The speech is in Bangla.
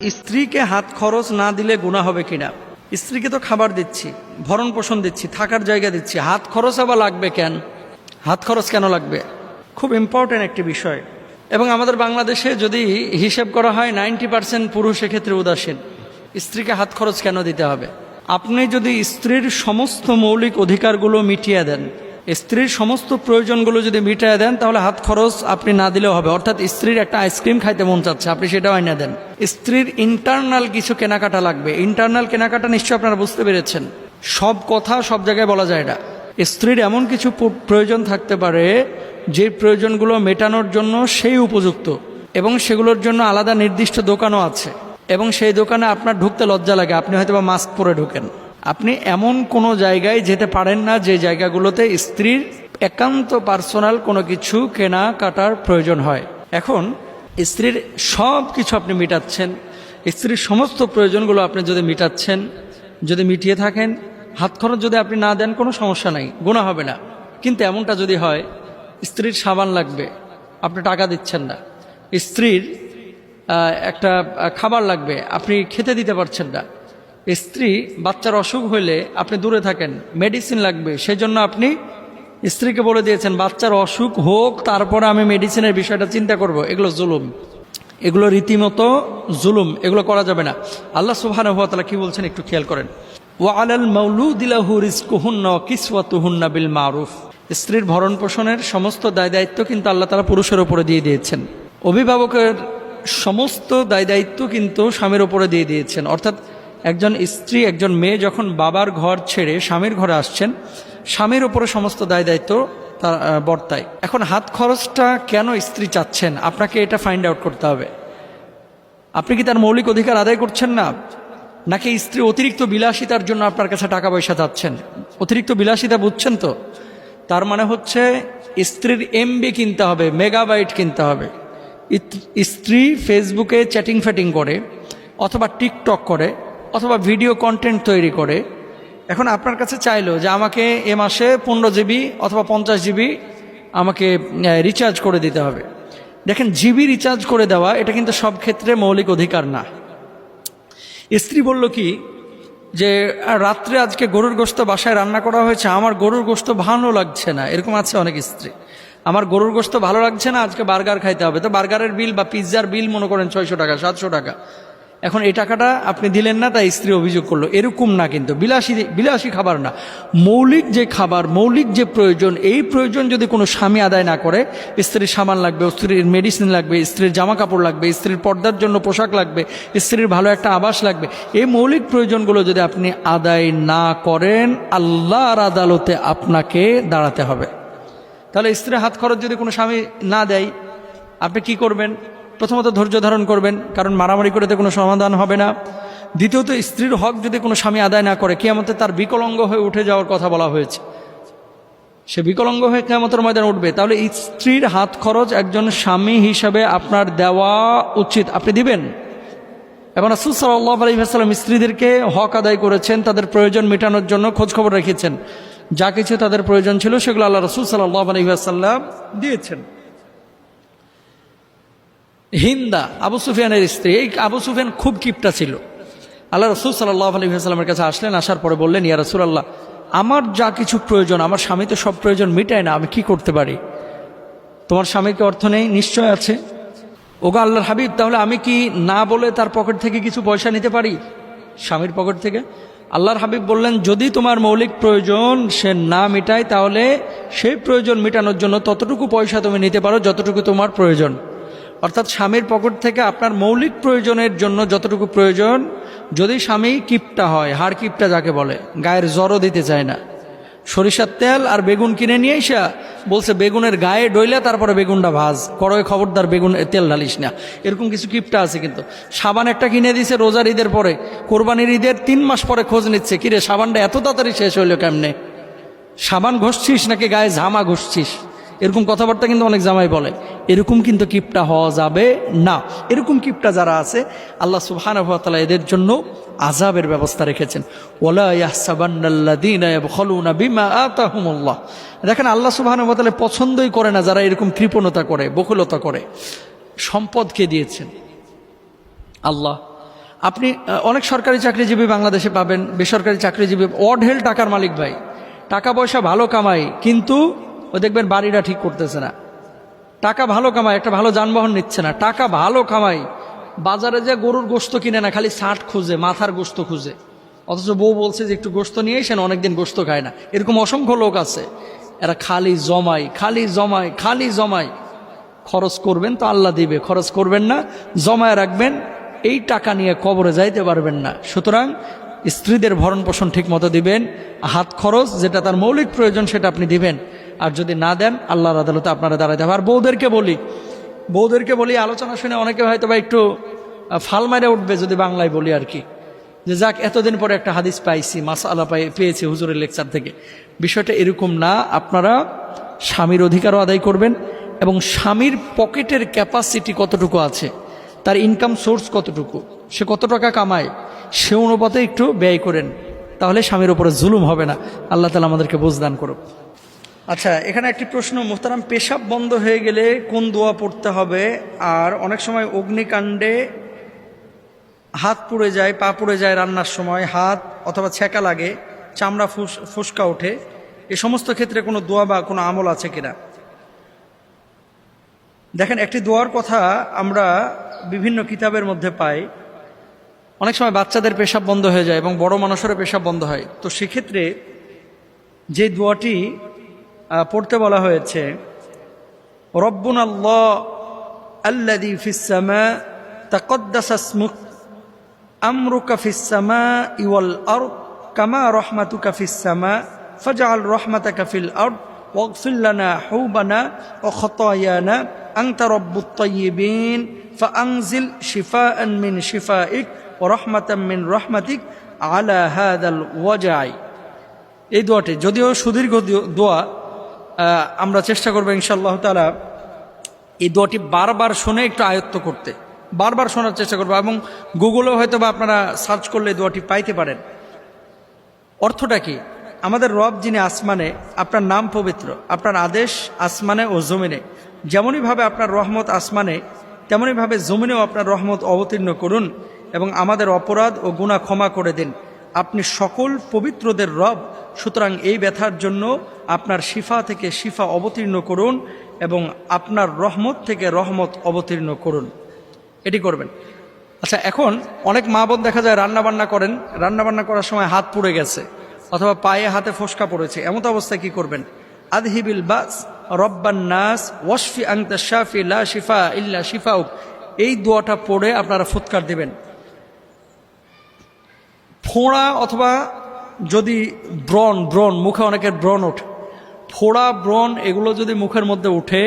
স্ত্রীকে হাত খরচ না দিলে গুনাহ হবে কিনা? স্ত্রীকে তো খাবার দিচ্ছি, ভরণ পোষণ দিচ্ছি, থাকার জায়গা দিচ্ছি, হাত খরচ আবার লাগবে কেন? হাত খরচ কেন লাগবে? খুব ইম্পর্টেন্ট একটি বিষয়। এবং আমাদের বাংলাদেশে যদি হিসেব করা হয় 90% পুরুষ এক্ষেত্রে উদাসীন। স্ত্রীকে হাত খরচ কেন দিতে হবে? আপনি যদি স্ত্রীর সমস্ত মৌলিক অধিকারগুলো মিটিয়ে দেন, স্ত্রীর সমস্ত প্রয়োজনগুলো যদি মিটিয়ে দেন, তাহলে হাত খরচ আপনি না দিলেও হবে। অর্থাৎ স্ত্রীর একটা আইসক্রিম খাইতে মন চাচ্ছে, আপনি সেটাও আইনা দেন। স্ত্রীর ইন্টারনাল কিছু কেনাকাটা লাগবে, ইন্টারনাল কেনাকাটা নিশ্চয় আপনারা বুঝতে পেরেছেন। সব কথা সব জায়গায় বলা যায় না। স্ত্রীর এমন কিছু প্রয়োজন থাকতে পারে যে প্রয়োজনগুলো মেটানোর জন্য সেই উপযুক্ত, এবং সেগুলোর জন্য আলাদা নির্দিষ্ট দোকানও আছে, এবং সেই দোকানে আপনার ঢুকতে লজ্জা লাগে, আপনি হয়তো বা মাস্ক পরে ঢুকেন। আপনি এমন কোনো জায়গায় যেতে পারেন না যে জায়গাগুলোতে স্ত্রীর একান্ত পার্সোনাল কোনো কিছু কেনাকাটার প্রয়োজন হয়। এখন স্ত্রীর সব কিছু আপনি মেটাচ্ছেন, স্ত্রীর সমস্ত প্রয়োজনগুলো আপনি যদি মেটাচ্ছেন, যদি মিটিয়ে থাকেন, হাত খরচ যদি আপনি না দেন কোনো সমস্যা নাই, গুনাহ হবে না। কিন্তু এমনটা যদি হয় স্ত্রীর সাবান লাগবে, আপনি টাকা দিচ্ছেন না, স্ত্রীর একটা খাবার লাগবে, আপনি খেতে দিতে পারছেন না, স্ত্রী বাচ্চার অসুখ হইলে আপনি দূরে থাকেন, মেডিসিন লাগবে, সেজন্য আপনি স্ত্রীকে বলে দিয়েছেন বাচ্চার অসুখ হোক তারপরে আমি মেডিসিনের বিষয়টা চিন্তা করব। এগুলো জুলুম, এগুলো রীতিমতো জুলুম, এগুলো করা যাবে না। আল্লাহ সুবহানাহু ওয়া তাআলা কি বলছেন একটু খেয়াল করেন। ওয়া আলাল মাউলুদি লাহু রিজকুহুন্না ওয়া কিসওয়াতুহুন্না বিল মারুফ। স্ত্রীর ভরণ পোষণের সমস্ত দায় দায়িত্ব কিন্তু আল্লাহ তাআলা পুরুষের উপরে দিয়ে দিয়েছেন। অভিভাবকের সমস্ত দায় দায়িত্ব কিন্তু স্বামীর উপরে দিয়ে দিয়েছেন। অর্থাৎ একজন স্ত্রী, একজন মেয়ে যখন বাবার ঘর ছেড়ে স্বামীর ঘরে আসছেন, স্বামীর উপরে সমস্ত দায় দায়িত্ব তার বর্তায়। এখন হাত খরচটা কেন স্ত্রী চাচ্ছেন, আপনাকে এটা ফাইন্ড আউট করতে হবে। আপনি কি তার মৌলিক অধিকার আদায় করছেন না, নাকি স্ত্রী অতিরিক্ত বিলাসিতার জন্য আপনার কাছে টাকা পয়সা চাচ্ছেন? অতিরিক্ত বিলাসিতা বুঝছেন তো? তার মানে হচ্ছে স্ত্রীর এমবি কিনতে হবে, মেগাবাইট কিনতে হবে। স্ত্রী ফেসবুকে চ্যাটিং ফ্যাটিং করে, অথবা টিকটক করে, অথবা ভিডিও কন্টেন্ট তৈরি করে। এখন আপনার কাছে চাইলো যে আমাকে এ মাসে 15 জিবি অথবা 50 জিবি আমাকে রিচার্জ করে দিতে হবে। দেখেন, জিবি রিচার্জ করে দেওয়া এটা কিন্তু সব ক্ষেত্রে মৌলিক অধিকার না। স্ত্রী বলল কি যে রাত্রে আজকে গরুর গোশত বাসায় রান্না করা হয়েছে, আমার গরুর গোশত ভালো লাগছে না। এরকম আছে অনেক স্ত্রী, আমার গরুর গোশত ভালো লাগছে না, আজকে বার্গার খাইতে হবে। তো বার্গারের বিল বা পিৎজার বিল মনে করেন 600 টাকা 700 টাকা। এখন এই টাকাটা আপনি দিলেন না, তাই স্ত্রী অভিযোগ করলো। এরকম না, কিন্তু বিলাসী খাবার না, মৌলিক যে খাবার, মৌলিক যে প্রয়োজন, এই প্রয়োজন যদি কোনো স্বামী আদায় না করে, স্ত্রীর সামান লাগবে, স্ত্রীর মেডিসিন লাগবে, স্ত্রীর জামা কাপড় লাগবে, স্ত্রীর পর্দার জন্য পোশাক লাগবে, স্ত্রীর ভালো একটা আবাস লাগবে, এই মৌলিক প্রয়োজনগুলো যদি আপনি আদায় না করেন, আল্লাহর আদালতে আপনাকে দাঁড়াতে হবে। তাহলে স্ত্রীর হাত খরচ যদি কোনো স্বামী না দেয়, আপনি কি করবেন? প্রথমত ধৈর্য ধারণ করবেন, কারণ মারামারি করে কোনো সমাধান হবে না। দ্বিতীয়ত, স্ত্রীর হক যদি কোনো স্বামী আদায় না করে, কিয়ামতে তার বিকলাঙ্গ হয়ে উঠে যাওয়ার কথা বলা হয়েছে। সে বিকলাঙ্গ হয়ে কিয়ামতের ময়দানে উঠবে। তাহলে স্ত্রীর হাত খরচ একজন স্বামী হিসাবে আপনার দেওয়া উচিত, আপনি দিবেন। এবং রাসূল সাল্লাল্লাহু আলাইহি ওয়াসাল্লাম স্ত্রীদেরকে হক আদায় করেছেন, তাদের প্রয়োজন মেটানোর জন্য খোঁজ খবর রেখেছেন। যা কিছু তাদের প্রয়োজন ছিল সেগুলো আল্লাহ রাসূল সাল্লাল্লাহু আলাইহি ওয়াসাল্লাম দিয়েছেন। হিন্দা, আবু সুফিয়ানের স্ত্রী, এই আবু সুফিয়ান খুব কিপটা ছিল। আল্লাহ রাসূল সাল্লাল্লাহু আলাইহি ওয়াসাল্লামের কাছে আসলেন, আসার পরে বললেন, ইয়া রাসূলুল্লাহ, আমার যা কিছু প্রয়োজন, আমার স্বামী তো সব প্রয়োজন মিটায় না, আমি কি করতে পারি? তোমার স্বামীর কি অর্থ নেই? নিশ্চয় আছে। ওগো আল্লাহর হাবিব, তাহলে আমি কি না বলে তার পকেট থেকে কিছু পয়সা নিতে পারি, স্বামীর পকেট থেকে? আল্লাহর হাবিব বললেন, যদি তোমার মৌলিক প্রয়োজন সে না মিটায়, তাহলে সেই প্রয়োজন মেটানোর জন্য ততটুকু পয়সা তুমি নিতে পারো যতটুকু তোমার প্রয়োজন। অর্থাৎ স্বামীর পকেট থেকে আপনার মৌলিক প্রয়োজনের জন্য যতটুকু প্রয়োজন, যদি স্বামী কিপটা হয়, হাড় কিপটা যাকে বলে, গায়ের জড়ো দিতে চায় না, সরিষার তেল আর বেগুন কিনে নিয়ে এসে বলছে বেগুনের গায়ে ডইলে তারপরে বেগুনটা ভাজ করো, খবরদার বেগুন তেল ঢালিস না, এরকম কিছু কিপটা আছে। কিন্তু সাবান একটা কিনে দিয়েছে রোজার ঈদের পরে, কোরবানির ঈদের 3 মাস পরে খোঁজ নিচ্ছে, কিরে সাবানটা এত তাড়াতাড়ি শেষ হইলো কেমনে? সাবান ঘষছিস নাকি গায়ে ঝামা ঘষছিস? এরকম কথাবার্তা কিন্তু অনেক জামাই বলে। এরকম কিন্তু কিপটা হওয়া যাবে না। এরকম কিপটা যারা আছে, আল্লাহ সুবহানাহু ওয়া তাআলা এদের জন্য আযাবের ব্যবস্থা রেখেছেন। ওয়ালা ইয়াহসাবান্নাল্লাযীনা ইয়াবখালুনা বিমা আতাহুমুল্লাহ। দেখেন, আল্লাহ সুবহানাহু ওয়া তাআলা পছন্দই করে না যারা এরকম কৃপণতা করে, বকুলতা করে। সম্পদ কে দিয়েছেন? আল্লাহ। আপনি অনেক সরকারি চাকরিজীবী বাংলাদেশে পাবেন, বেসরকারি চাকরিজীবী অঢেল টাকার মালিক ভাই, টাকা পয়সা ভালো কামাই, কিন্তু ও দেখবেন বাড়িটা ঠিক করতেছে না। টাকা ভালো কামাই, একটা ভালো যানবাহন নিচ্ছে না, টাকা ভালো কামাই, বাজারে যে গরুর গোশত কিনে না, খালি ষাট খুঁজে, মাথার গোশত খুঁজে, অথচ বউ বলছে যে একটু গোশত নিয়ে এসেন, অনেকদিন গোশত খায় না। এরকম অসংখ্য লোক আছে, এরা খালি জমায়, খালি জমায়, খালি জমায়। খরচ করবেন তো আল্লাহ দিবে, খরচ করবেন না, জমায় রাখবেন, এই টাকা নিয়ে কবরে যাইতে পারবেন না। সুতরাং স্ত্রীদের ভরণ পোষণ ঠিক মতো দিবেন, হাত খরচ যেটা তার মৌলিক প্রয়োজন সেটা আপনি দিবেন। আর যদি না দেন আল্লাহর আদালতে আপনারা দাঁড়াইতে হবে। আর বউদেরকে বলি আলোচনা শুনে অনেকে হয়তো বা একটু ফাল মারে উঠবে যদি বাংলায় বলি আর কি, যে যাক এতদিন পরে একটা হাদিস পাইছি, মাসআলা পেয়েছি হুজুরের লেকচার থেকে। বিষয়টা এরকম না। আপনারা স্বামীর অধিকারও আদায় করবেন এবং স্বামীর পকেটের ক্যাপাসিটি কতটুকু আছে, তার ইনকাম সোর্স কতটুকু, সে কত টাকা কামায়, সে অনুপাতে একটু ব্যয় করেন, তাহলে স্বামীর উপরে জুলুম হবে না। আল্লাহ তাআলা আমাদেরকে বুঝদান করুক। আচ্ছা, এখানে একটি প্রশ্ন, মুহতারাম, পেশাব বন্ধ হয়ে গেলে কোন দোয়া পড়তে হবে? আর অনেক সময় অগ্নিকাণ্ডে হাত পুড়ে যায়, পা পুড়ে যায়, রান্নার সময় হাত অথবা ছ্যাঁকা লাগে, চামড়া ফুসকা ওঠে, এ সমস্ত ক্ষেত্রে কোনো দোয়া বা কোনো আমল আছে কিনা? দেখেন, একটি দোয়ার কথা আমরা বিভিন্ন কিতাবের মধ্যে পাই। অনেক সময় বাচ্চাদের পেশাব বন্ধ হয়ে যায় এবং বড় মানুষেরও পেশাব বন্ধ হয়, তো সেক্ষেত্রে যে দোয়াটি পড়তে বলা হয়েছে, রব্বুনাল্লাহ আল্লাযী ফিস সামা তাকদ্দাসা ইসমুক আমরুকা ফিস সামাই ওয়াল আরদ কামা রাহমাতুকা ফিস সামা ফাজআল রাহমাতাকা ফিল আরদ ওয়াগফির লানা হুবানা ওয়া খাতায়ানা আনতা রাব্বুত তাইয়্যিবিন ফাআনজিল শিফাআন মিন শিফাইক ওয়া রাহমাতাম মিন রাহমাতিক আলা হাযাল ওয়াজাই। এই দোয়াটি যদিও সুদীর্ঘ দোয়া, আমরা চেষ্টা করবো ইনশাআল্লাহ তাআলা এই দোয়াটি বারবার শুনে একটু আয়ত্ত করতে, বারবার শোনার চেষ্টা করবো, এবং গুগলেও হয়তো বা আপনারা সার্চ করলে দোয়াটি পাইতে পারেন। অর্থটা কি? আমাদের রব যিনি আসমানে, আপনার নাম পবিত্র, আপনার আদেশ আসমানে ও জমিনে, যেমনইভাবে আপনার রহমত আসমানে তেমনইভাবে জমিনেও আপনার রহমত অবতীর্ণ করুন এবং আমাদের অপরাধ ও গুনাহ ক্ষমা করে দিন। আপনি সকল পবিত্রদের রব, সুতরাং এই ব্যথার জন্য আপনার শিফা থেকে শিফা অবতীর্ণ করুন এবং আপনার রহমত থেকে রহমত অবতীর্ণ করুন। এটি করবেন। আচ্ছা, এখন অনেক মা বোন দেখা যায় রান্নাবান্না করেন, রান্নাবান্না করার সময় হাত পুড়ে গেছে অথবা পায়ে হাতে ফোসকা পড়েছে, এমত অবস্থায় কি করবেন? আযহিবিল বাস রব্বান নাস ওয়াশফি আনতা শাফি লা শিফা ইল্লা শিফাউক, এই দোয়াটা পড়ে আপনারা ফুৎকার দিবেন। ফোঁড়া অথবা যদি ব্রণ, মুখে অনেকের ব্রণ ওঠে, ফোড়া ব্রণ এগুলো যদি মুখের মধ্যে উঠে